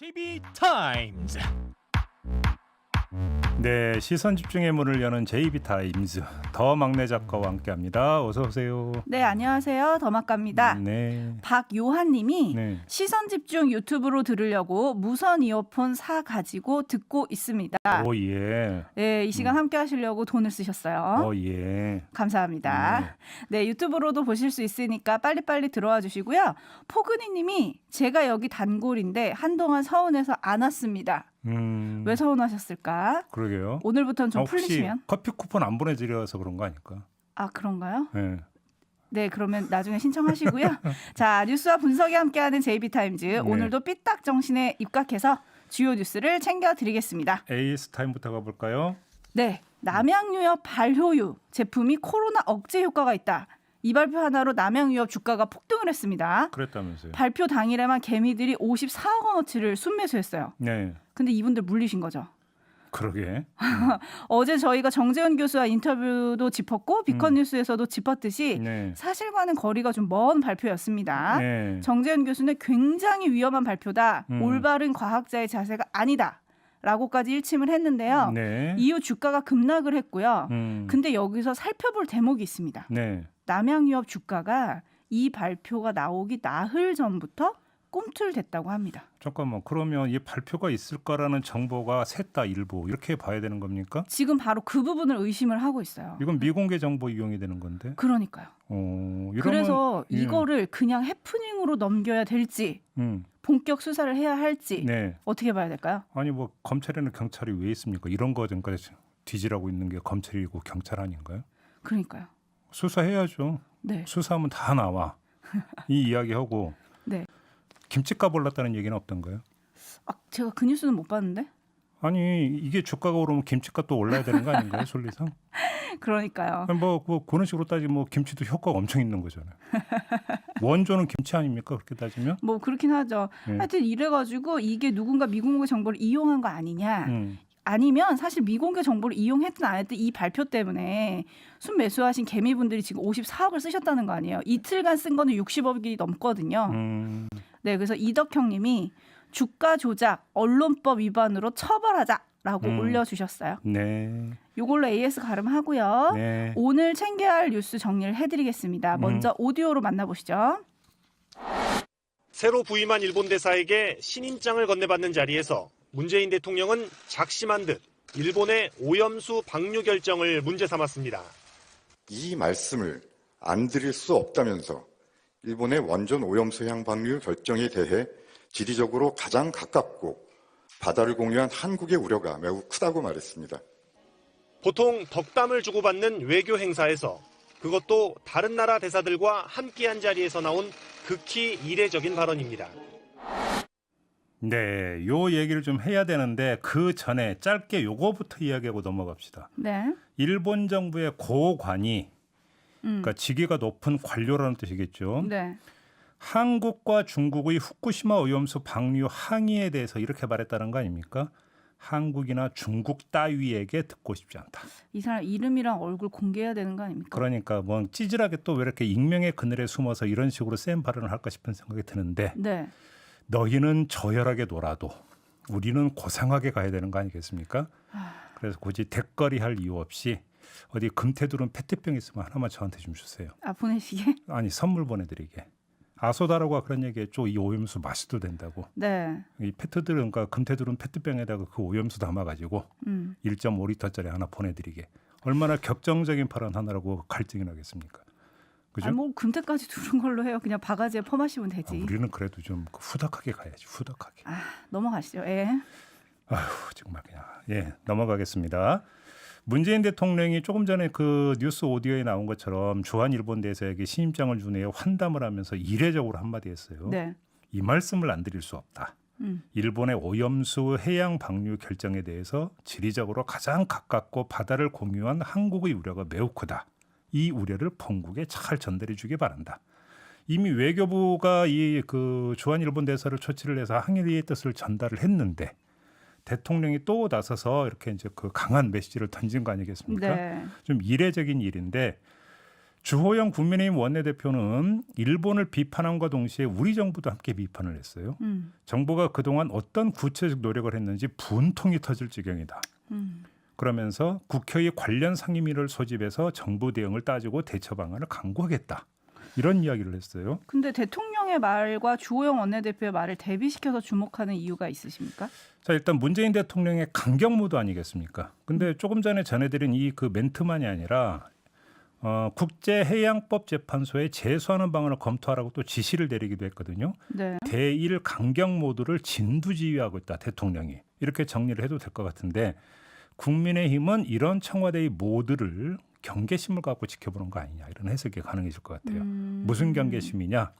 JB타임즈. 네, 시선 집중의 문을 여는 JB타임즈 더 막내 작가와 함께합니다. 어서 오세요. 네, 안녕하세요. 더마카입니다. 네. 박요한님이 네. 시선 집중 유튜브로 들으려고 무선 이어폰 사 가지고 듣고 있습니다. 오 예. 네, 이 시간 함께 하시려고 돈을 쓰셨어요. 오 예. 감사합니다. 네, 유튜브로도 보실 수 있으니까 빨리빨리 들어와 주시고요. 포근이님이 제가 여기 단골인데 한동안 서운해서 안 왔습니다. 왜 서운하셨을까? 그러게요. 오늘부터는 좀 혹시 풀리시면. 커피 쿠폰 안 보내드려서 그런 거 아닐까? 아, 그런가요? 네. 네, 그러면 나중에 신청하시고요. 자, 뉴스와 분석이 함께하는 JB타임즈. 네. 오늘도 삐딱 정신에 입각해서 주요 뉴스를 챙겨드리겠습니다. AS 타임부터 가볼까요? 네, 남양유업 발효유 제품이 코로나 억제 효과가 있다. 이 발표 하나로 남양유업 주가가 폭등을 했습니다. 그랬다면서요. 발표 당일에만 개미들이 54억 원어치를 순매수했어요. 네. 근데 이분들 물리신 거죠. 그러게. 어제 저희가 정재훈 교수와 인터뷰도 짚었고 비컨 뉴스에서도 짚었듯이 네. 사실과는 거리가 좀 먼 발표였습니다. 네. 정재훈 교수는 굉장히 위험한 발표다. 올바른 과학자의 자세가 아니다. 라고까지 일침을 했는데요. 네. 이후 주가가 급락을 했고요. 음. 근데 여기서 살펴볼 대목이 있습니다. 네. 남양유업 주가가 이 발표가 나오기 나흘 전부터 꿈틀댔다고 합니다. 잠깐만. 그러면 이 발표가 있을 거라는 정보가 셋 다 일부 이렇게 봐야 되는 겁니까? 지금 바로 그 부분을 의심을 하고 있어요. 이건 미공개 정보 이용이 되는 건데. 그러니까요. 이러면, 그래서 예. 이거를 그냥 해프닝으로 넘겨야 될지 본격 수사를 해야 할지 네. 어떻게 봐야 될까요? 아니 뭐 검찰에는 경찰이 왜 있습니까? 이런 거 전까지 뒤지라고 있는 게 검찰이고 경찰 아닌가요? 그러니까요. 수사해야죠. 네. 수사하면 다 나와. 이 이야기하고 네. 김치값 올랐다는 얘기는 없던가요? 아, 제가 그 뉴스는 못 봤는데. 아니 이게 주가가 오르면 김치값도 올라야 되는 거 아닌가요? 솔리상? 그러니까요. 아니, 뭐 그런 식으로 따지면 뭐 김치도 효과가 엄청 있는 거잖아요. 원조는 김치 아닙니까? 그렇게 따지면? 뭐 그렇긴 하죠. 네. 하여튼 이래가지고 이게 누군가 미공개 정보를 이용한 거 아니냐. 음. 아니면 사실 미공개 정보를 이용했든 안 했든 이 발표 때문에 순매수하신 개미분들이 지금 54억을 쓰셨다는 거 아니에요. 이틀간 쓴 거는 60억이 넘거든요. 네, 그래서 이덕형 님이 주가 조작, 언론법 위반으로 처벌하자라고 올려주셨어요. 네. 요걸로 AS 가름하고요. 네. 오늘 챙겨야 할 뉴스 정리를 해드리겠습니다. 먼저 오디오로 만나보시죠. 새로 부임한 일본 대사에게 신임장을 건네받는 자리에서 문재인 대통령은 작심한 듯 일본의 오염수 방류 결정을 문제 삼았습니다. 이 말씀을 안 드릴 수 없다면서 일본의 원전 오염수 향 방류 결정에 대해 지리적으로 가장 가깝고 바다를 공유한 한국의 우려가 매우 크다고 말했습니다. 보통 덕담을 주고받는 외교 행사에서 그것도 다른 나라 대사들과 함께한 자리에서 나온 극히 이례적인 발언입니다. 네, 요 얘기를 좀 해야 되는데 그 전에 짧게 요거부터 이야기하고 넘어갑시다. 네. 일본 정부의 고관이 그러니까 직위가 높은 관료라는 뜻이겠죠. 네. 한국과 중국의 후쿠시마 오염수 방류 항의에 대해서 이렇게 말했다는 거 아닙니까? 한국이나 중국 따위에게 듣고 싶지 않다. 이 사람 이름이랑 얼굴 공개해야 되는 거 아닙니까? 그러니까 뭐 찌질하게 또 왜 이렇게 익명의 그늘에 숨어서 이런 식으로 센 발언을 할까 싶은 생각이 드는데 네. 너희는 저열하게 놀아도 우리는 고상하게 가야 되는 거 아니겠습니까? 그래서 굳이 대거리 할 이유 없이 어디 금태두른 페트병 있으면 하나만 저한테 좀 주세요. 아, 보내시게? 아니 선물 보내드리게. 아소다라고 그런 얘기했죠. 이 오염수 마셔도 된다고. 네. 이 페트들은 그러니까 금태두른 페트병에다가 그 오염수 담아가지고 1.5리터짜리 하나 보내드리게. 얼마나 격정적인 발언 하나라고 갈등이 나겠습니까? 그죠? 아니 뭐 금태까지 두른 걸로 해요. 그냥 바가지에 퍼마시면 되지. 우리는 그래도 좀 후덕하게 가야지. 후덕하게. 넘어가시죠. 예. 아휴 정말 그냥 넘어가겠습니다. 문재인 대통령이 조금 전에 그 뉴스 오디오에 나온 것처럼 주한 일본 대사에게 신임장을 주네요 환담을 하면서 이례적으로 한마디 했어요. 네. 이 말씀을 안 드릴 수 없다. 일본의 오염수 해양 방류 결정에 대해서 지리적으로 가장 가깝고 바다를 공유한 한국의 우려가 매우 크다. 이 우려를 본국에 잘 전달해 주기 바란다. 이미 외교부가 이 그 주한 일본 대사를 초치를 해서 항의의 뜻을 전달을 했는데 대통령이 또 나서서 이렇게 이제 그 강한 메시지를 던진 거 아니겠습니까? 네. 좀 이례적인 일인데 주호영 국민의힘 원내대표는 일본을 비판함과 동시에 우리 정부도 함께 비판을 했어요. 정부가 그동안 어떤 구체적 노력을 했는지 분통이 터질 지경이다. 그러면서 국회의 관련 상임위를 소집해서 정부 대응을 따지고 대처 방안을 강구하겠다. 이런 이야기를 했어요. 근데 대통령의 말과 주호영 원내대표의 말을 대비시켜서 주목하는 이유가 있으십니까? 자, 일단 문재인 대통령의 강경 모드 아니겠습니까? 근데 조금 전에 전해드린 이 그 멘트만이 아니라 국제해양법재판소에 제소하는 방안을 검토하라고 또 지시를 내리기도 했거든요. 네. 대일 강경 모드를 진두지휘하고 있다. 대통령이. 이렇게 정리를 해도 될 것 같은데 국민의힘은 이런 청와대의 모드를 경계심을 갖고 지켜보는 거 아니냐. 이런 해석이 가능해질 것 같아요. 무슨 경계심이냐.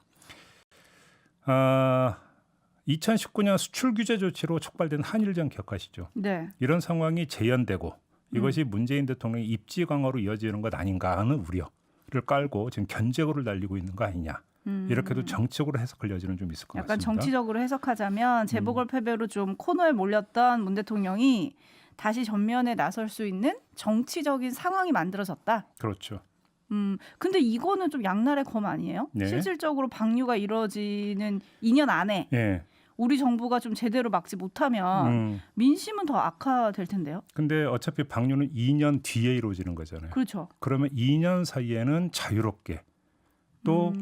2019년 수출 규제 조치로 촉발된 한일전 기억하시죠? 네. 이런 상황이 재현되고 이것이 문재인 대통령의 입지 강화로 이어지는 것 아닌가 하는 우려를 깔고 지금 견제구를 날리고 있는 거 아니냐. 이렇게도 정치적으로 해석할 여지는 좀 있을 것 약간 같습니다. 정치적으로 해석하자면 재보궐패배로 좀 코너에 몰렸던 문 대통령이 다시 전면에 나설 수 있는 정치적인 상황이 만들어졌다. 그렇죠. 근데 이거는 좀 양날의 검 아니에요? 네. 실질적으로 방류가 이루어지는 2년 안에 예. 우리 정부가 좀 제대로 막지 못하면 민심은 더 악화될 텐데요. 근데 어차피 방류는 2년 뒤에 이루어지는 거잖아요. 그렇죠. 그러면 2년 사이에는 자유롭게 또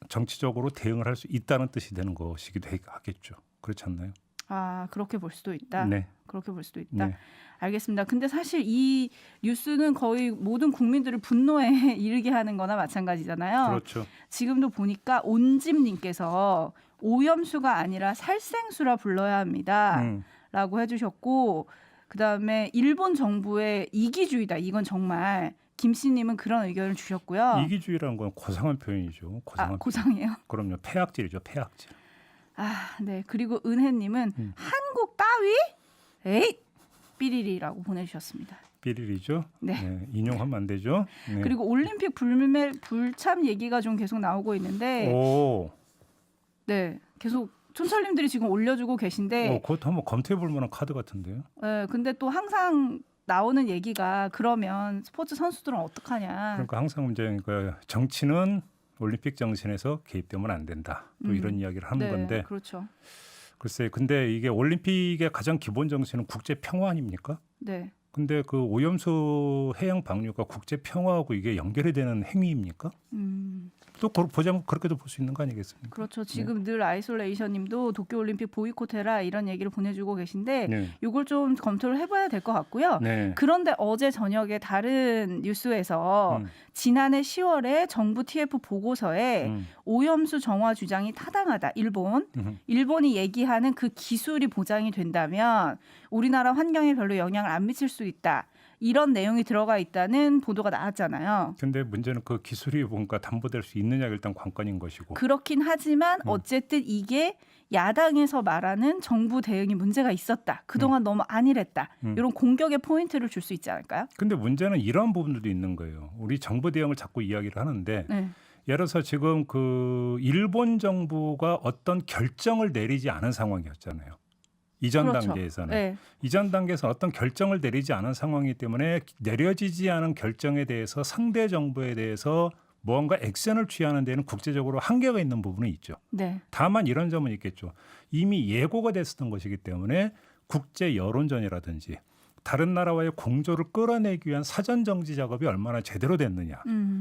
정치적으로 대응을 할 수 있다는 뜻이 되는 것이기도 하겠죠. 그렇지 않나요? 아, 그렇게 볼 수도 있다. 네. 그렇게 볼 수도 있다. 네. 알겠습니다. 근데 사실 이 뉴스는 거의 모든 국민들을 분노에 이르게 하는 거나 마찬가지잖아요. 그렇죠. 지금도 보니까 온집님께서 오염수가 아니라 살생수라 불러야 합니다. 라고 해주셨고 그다음에 일본 정부의 이기주의다. 이건 정말 김씨님은 그런 의견을 주셨고요. 이기주의라는 건 고상한 표현이죠. 고상한 고상해요? 그럼요. 폐악질이죠. 폐악질. 아, 네. 그리고 은혜님은 한국 따위? 에이! 삐리리라고 보내주셨습니다. 삐리리죠. 네. 인용하면 안 되죠. 네. 그리고 올림픽 불참 얘기가 좀 계속 나오고 있는데 오. 네. 계속 촌철님들이 지금 올려주고 계신데 그것도 한번 검토해볼 만한 카드 같은데요. 네, 근데 또 항상 나오는 얘기가 그러면 스포츠 선수들은 어떡하냐. 그러니까 항상 문제가 정치는 올림픽 정신에서 개입되면 안 된다. 또 이런 이야기를 하는 네, 건데. 그렇죠. 글쎄, 근데 이게 올림픽의 가장 기본 정신은 국제 평화 아닙니까? 네. 근데 그 오염수 해양 방류가 국제 평화하고 이게 연결이 되는 행위입니까? 또 보자면 그렇게도 볼 수 있는 거 아니겠습니까? 그렇죠. 지금 늘 아이솔레이션님도 도쿄올림픽 보이콧해라 이런 얘기를 보내주고 계신데 이걸 좀 검토를 해봐야 될 것 같고요. 네. 그런데 어제 저녁에 다른 뉴스에서 지난해 10월에 정부 TF 보고서에 오염수 정화 주장이 타당하다. 일본이 얘기하는 그 기술이 보장이 된다면 우리나라 환경에 별로 영향을 안 미칠 수 있다. 이런 내용이 들어가 있다는 보도가 나왔잖아요. 근데 문제는 그 기술이 뭔가 담보될 수 있느냐가 일단 관건인 것이고. 그렇긴 하지만 어쨌든 이게 야당에서 말하는 정부 대응이 문제가 있었다. 그동안 너무 안일했다. 이런 공격의 포인트를 줄 수 있지 않을까요? 근데 문제는 이런 부분들도 있는 거예요. 우리 정부 대응을 자꾸 이야기를 하는데 네. 예를 들어서 지금 그 일본 정부가 어떤 결정을 내리지 않은 상황이었잖아요. 이전 그렇죠. 단계에서는. 네. 이전 단계에서는 어떤 결정을 내리지 않은 상황이기 때문에 내려지지 않은 결정에 대해서 상대 정부에 대해서 뭔가 액션을 취하는 데는 국제적으로 한계가 있는 부분은 있죠. 네. 다만 이런 점은 있겠죠. 이미 예고가 됐었던 것이기 때문에 국제 여론전이라든지 다른 나라와의 공조를 끌어내기 위한 사전 정지 작업이 얼마나 제대로 됐느냐.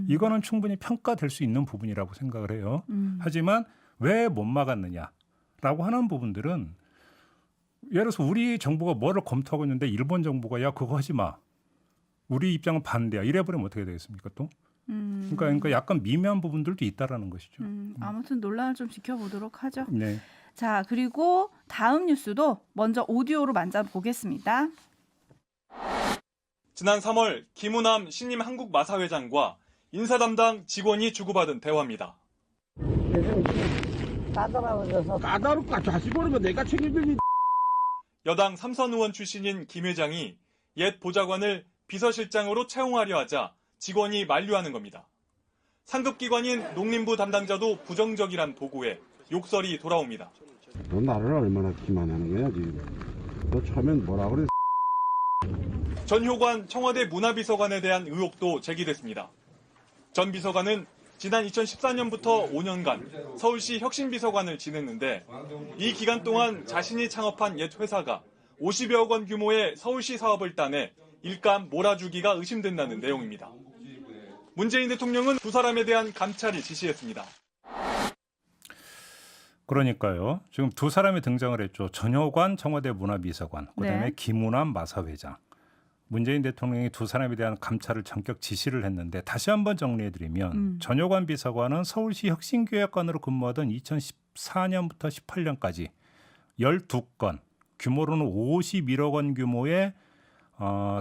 이거는 충분히 평가될 수 있는 부분이라고 생각을 해요. 하지만 왜 못 막았느냐라고 하는 부분들은 예를 들어서 우리 정부가 뭐를 검토하고 있는데 일본 정부가 야 그거 하지 마. 우리 입장은 반대야. 이래버리면 어떻게 되겠습니까 또? 그러니까 약간 미묘한 부분들도 있다라는 것이죠. 아무튼 논란을 좀 지켜보도록 하죠. 네. 자, 그리고 다음 뉴스도 먼저 오디오로 만나보겠습니다. 지난 3월 김우남 신임 한국마사회장과 인사 담당 직원이 주고받은 대화입니다. 까다롭까 자식 버리면 내가 책임들지. 여당 삼선 의원 출신인 김 회장이 옛 보좌관을 비서실장으로 채용하려 하자 직원이 만류하는 겁니다. 상급기관인 농림부 담당자도 부정적이란 보고에 욕설이 돌아옵니다. 너 나를 얼마나 기만하는 거야 지금. 너 처음엔 뭐라 그래. 전 효관 청와대 문화비서관에 대한 의혹도 제기됐습니다. 전 비서관은 지난 2014년부터 5년간 서울시 혁신비서관을 지냈는데 이 기간 동안 자신이 창업한 옛 회사가 50여억 원 규모의 서울시 사업을 따내 일감 몰아주기가 의심된다는 내용입니다. 문재인 대통령은 두 사람에 대한 감찰을 지시했습니다. 그러니까요. 지금 두 사람이 등장을 했죠. 전효관 청와대 문화비서관, 그다음에 네. 김우남 마사회장. 문재인 대통령이 두 사람에 대한 감찰을 전격 지시를 했는데 다시 한번 정리해드리면 전효관 비서관은 서울시 혁신기획관으로 근무하던 2014년부터 18년까지 12건, 규모로는 51억 원 규모의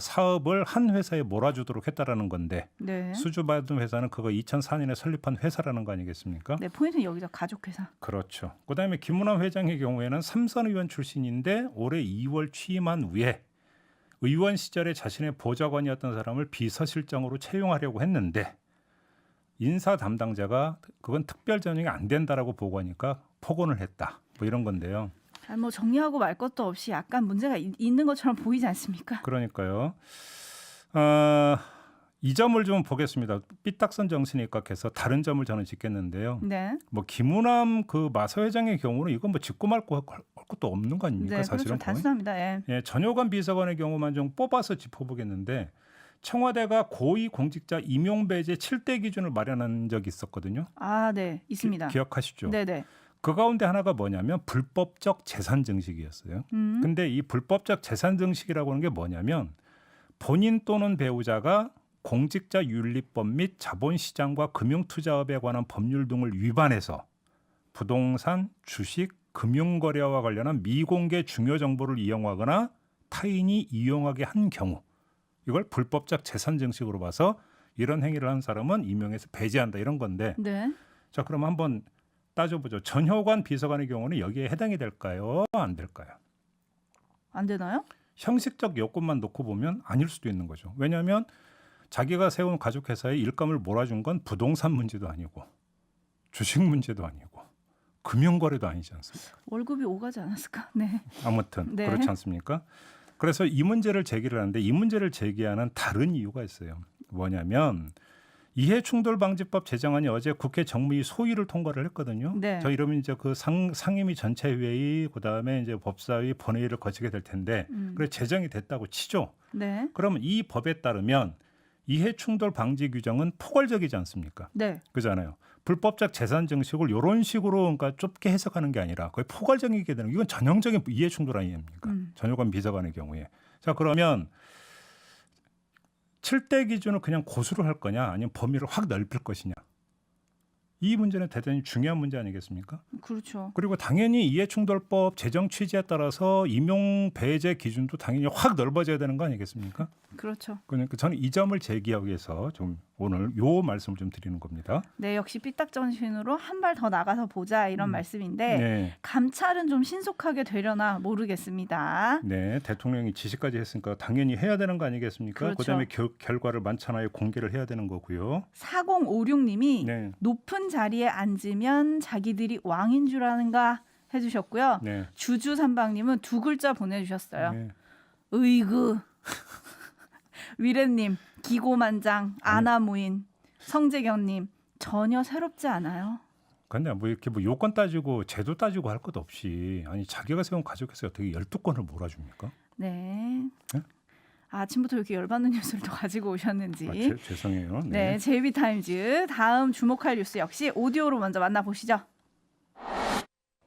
사업을 한 회사에 몰아주도록 했다라는 건데 네. 수주받은 회사는 그거 2004년에 설립한 회사라는 거 아니겠습니까? 네, 포인트는 여기서 가족회사. 그렇죠. 그다음에 김문환 회장의 경우에는 삼선 의원 출신인데 올해 2월 취임한 후에 의원 시절에 자신의 보좌관이었던 사람을 비서실장으로 채용하려고 했는데 인사 담당자가 그건 특별 전형이 안 된다라고 보고하니까 폭언을 했다. 뭐 이런 건데요. 뭐 정리하고 말 것도 없이 약간 문제가 있는 것처럼 보이지 않습니까? 그러니까요. 이 점을 좀 보겠습니다. 삐딱선 정신에 입각해서 다른 점을 저는 짚겠는데요. 네. 뭐 김우남 그 마사 회장의 경우는 이건 뭐 짚고 말 것도 없는 거 아닙니까? 네, 사실은 그렇죠. 단순합니다. 예. 예, 전효관 비서관의 경우만 좀 뽑아서 짚어보겠는데 청와대가 고위 공직자 임용 배제 7대 기준을 마련한 적이 있었거든요. 아, 네, 있습니다. 기억하시죠? 네, 네. 그 가운데 하나가 뭐냐면 불법적 재산 증식이었어요. 근데 이 불법적 재산 증식이라고 하는 게 뭐냐면 본인 또는 배우자가 공직자 윤리법 및 자본시장과 금융투자업에 관한 법률 등을 위반해서 부동산, 주식, 금융거래와 관련한 미공개 중요 정보를 이용하거나 타인이 이용하게 한 경우 이걸 불법적 재산 증식으로 봐서 이런 행위를 한 사람은 임용에서 배제한다 이런 건데 네. 자 그럼 한번 따져보죠. 전효관 비서관의 경우는 여기에 해당이 될까요? 안 될까요? 안 되나요? 형식적 요건만 놓고 보면 아닐 수도 있는 거죠. 왜냐하면 자기가 세운 가족회사에 일감을 몰아준 건 부동산 문제도 아니고 주식 문제도 아니고 금융거래도 아니지 않습니까? 월급이 오가지 않았을까? 네. 아무튼 네. 그렇지 않습니까? 그래서 이 문제를 제기를 하는데 이 문제를 제기하는 다른 이유가 있어요. 뭐냐면 이해충돌방지법 제정안이 어제 국회 정무위 소위를 통과를 했거든요. 네. 저 이러면 이제 그 상임위 전체 회의 그다음에 이제 법사위 본회의를 거치게 될 텐데 그래 제정이 됐다고 치죠. 네. 그러면 이 법에 따르면 이해충돌 방지 규정은 포괄적이지 않습니까? 네. 그잖아요. 불법적 재산 증식을 이런 식으로 그러니까 좁게 해석하는 게 아니라 거의 포괄적이게 되는 이건 전형적인 이해충돌 아닙니까? 전효관 비서관의 경우에. 자 그러면 7대 기준을 그냥 고수를 할 거냐 아니면 범위를 확 넓힐 것이냐. 이 문제는 대단히 중요한 문제 아니겠습니까? 그렇죠. 그리고 당연히 이해충돌법 제정 취지에 따라서 임용 배제 기준도 당연히 확 넓어져야 되는 거 아니겠습니까? 그렇죠. 그러니까 저는 이 점을 제기하기 위해서 좀 오늘 요 말씀을 좀 드리는 겁니다. 네, 역시 삐딱정신으로 한 발 더 나가서 보자 이런 말씀인데 네. 감찰은 좀 신속하게 되려나 모르겠습니다. 네, 대통령이 지시까지 했으니까 당연히 해야 되는 거 아니겠습니까? 그렇죠. 그다음에 결과를 만찬하에 공개를 해야 되는 거고요. 4056님이 네. 높은 자리에 앉으면 자기들이 왕인 줄 아는가 해주셨고요. 네. 주주삼방님은 두 글자 보내주셨어요. 네. 으이그. 위례님, 기고만장, 아나무인, 성재경님 전혀 새롭지 않아요. 근데 뭐 이렇게 뭐 요건 따지고 제도 따지고 할 것 없이 아니 자기가 세운 가족회사에 어떻게 12건을 몰아줍니까? 네. 네? 아침부터 이렇게 열받는 뉴스를 또 가지고 오셨는지. 죄송해요. 네, JB타임즈 다음 주목할 뉴스 역시 오디오로 먼저 만나보시죠.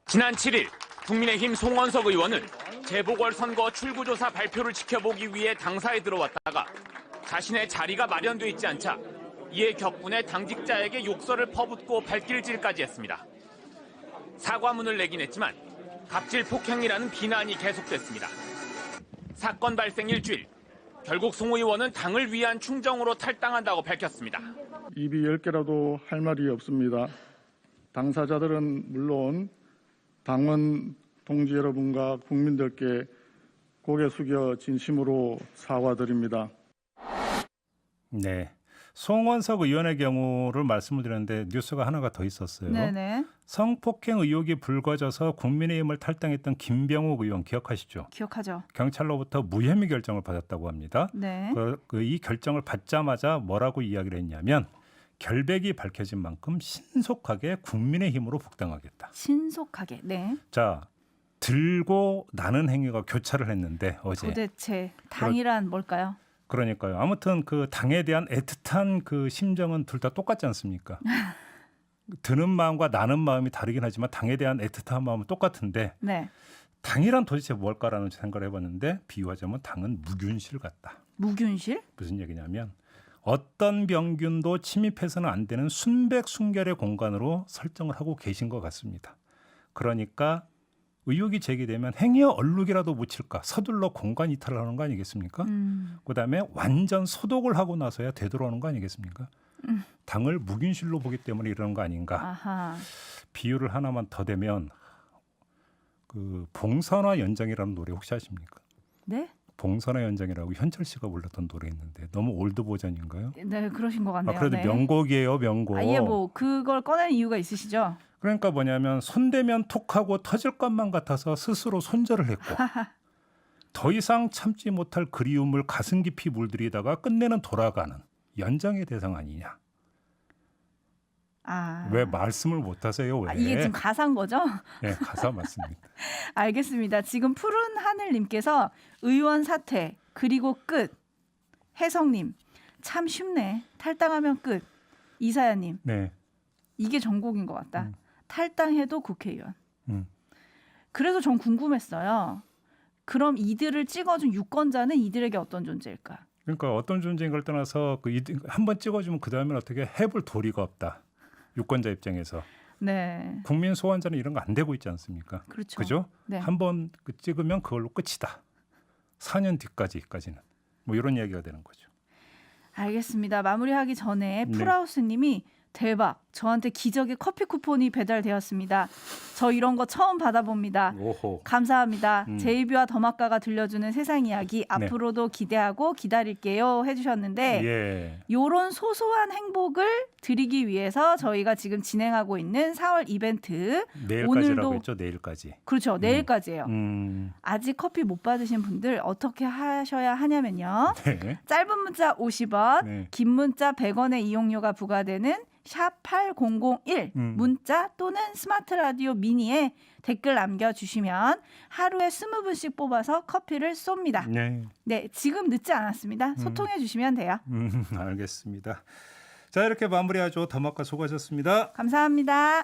지난 7일 국민의힘 송원석 의원은 재보궐선거 출구조사 발표를 지켜보기 위해 당사에 들어왔다가 자신의 자리가 마련돼 있지 않자 이에 격분해 당직자에게 욕설을 퍼붓고 발길질까지 했습니다. 사과문을 내긴 했지만 갑질 폭행이라는 비난이 계속됐습니다. 사건 발생 일주일, 결국 송 의원은 당을 위한 충정으로 탈당한다고 밝혔습니다. 입이 10개라도 할 말이 없습니다. 당사자들은 물론 당원 동지 여러분과 국민들께 고개 숙여 진심으로 사과드립니다. 네. 송원석 의원의 경우를 말씀을 드렸는데 뉴스가 하나가 더 있었어요. 네네. 성폭행 의혹이 불거져서 국민의힘을 탈당했던 김병욱 의원 기억하시죠? 기억하죠. 경찰로부터 무혐의 결정을 받았다고 합니다. 네. 이 결정을 받자마자 뭐라고 이야기를 했냐면 결백이 밝혀진 만큼 신속하게 국민의힘으로 복당하겠다. 신속하게. 네. 자, 들고 나는 행위가 교차를 했는데 어제. 도대체 당이란 뭘까요? 그러니까요. 아무튼 그 당에 대한 애틋한 그 심정은 둘 다 똑같지 않습니까? 드는 마음과 나는 마음이 다르긴 하지만 당에 대한 애틋한 마음은 똑같은데 네. 당이란 도대체 뭘까라는 생각을 해봤는데 비유하자면 당은 무균실 같다. 무균실? 무슨 얘기냐면 어떤 병균도 침입해서는 안 되는 순백순결의 공간으로 설정을 하고 계신 것 같습니다. 그러니까 의혹이 제기되면 행여 얼룩이라도 묻힐까 서둘러 공간 이탈을 하는 거 아니겠습니까? 그다음에 완전 소독을 하고 나서야 되돌아오는 거 아니겠습니까? 당을 무균실로 보기 때문에 이러는 거 아닌가. 아하. 비유를 하나만 더 대면 그 봉선화 연장이라는 노래 혹시 아십니까? 네? 봉선화 연장이라고 현철 씨가 불렀던 노래 있는데 너무 올드 버전인가요? 네, 그러신 것 같네요. 그래도 네. 명곡이에요, 명곡. 아예 뭐 그걸 꺼낸 이유가 있으시죠? 그러니까 뭐냐면 손대면 톡하고 터질 것만 같아서 스스로 손절을 했고 더 이상 참지 못할 그리움을 가슴 깊이 물들이다가 끝내는 돌아가는 연장의 대상 아니냐. 아. 왜 말씀을 못하세요? 왜? 이게 지금 가사인 거죠? 네, 가사 맞습니다. 알겠습니다. 지금 푸른 하늘님께서 의원 사퇴 그리고 끝. 혜성님 참 쉽네. 탈당하면 끝. 이사야님 네. 이게 전곡인 것 같다. 탈당해도 국회의원. 음. 그래서 전 궁금했어요. 그럼 이들을 찍어준 유권자는 이들에게 어떤 존재일까? 그러니까 어떤 존재인 걸 떠나서 한번 찍어주면 그 다음엔 어떻게 해볼 도리가 없다. 유권자 입장에서 네. 국민 소환자는 이런 거 안 되고 있지 않습니까? 그렇죠. 그죠? 네. 한번 찍으면 그걸로 끝이다. 4년 뒤까지는 뭐 이런 이야기가 되는 거죠. 알겠습니다. 마무리하기 전에 네. 풀하우스님이 대박. 저한테 기적의 커피 쿠폰이 배달되었습니다. 저 이런 거 처음 받아봅니다. 오호. 감사합니다. 제이비와 더마카가 들려주는 세상 이야기 네. 앞으로도 기대하고 기다릴게요 해주셨는데 예. 요런 소소한 행복을 드리기 위해서 저희가 지금 진행하고 있는 4월 이벤트 내일까지라고 오늘도- 했죠. 내일까지. 그렇죠. 내일까지예요. 음. 아직 커피 못 받으신 분들 어떻게 하셔야 하냐면요. 네. 짧은 문자 50원, 네. 긴 문자 100원의 이용료가 부과되는 샵 8001 문자 또는 스마트 라디오 미니에 댓글 남겨주시면 하루에 20분씩 뽑아서 커피를 쏩니다. 네. 네, 지금 늦지 않았습니다. 소통해 주시면 돼요. 알겠습니다. 자, 이렇게 마무리하죠. 더마카 수고하셨습니다. 감사합니다.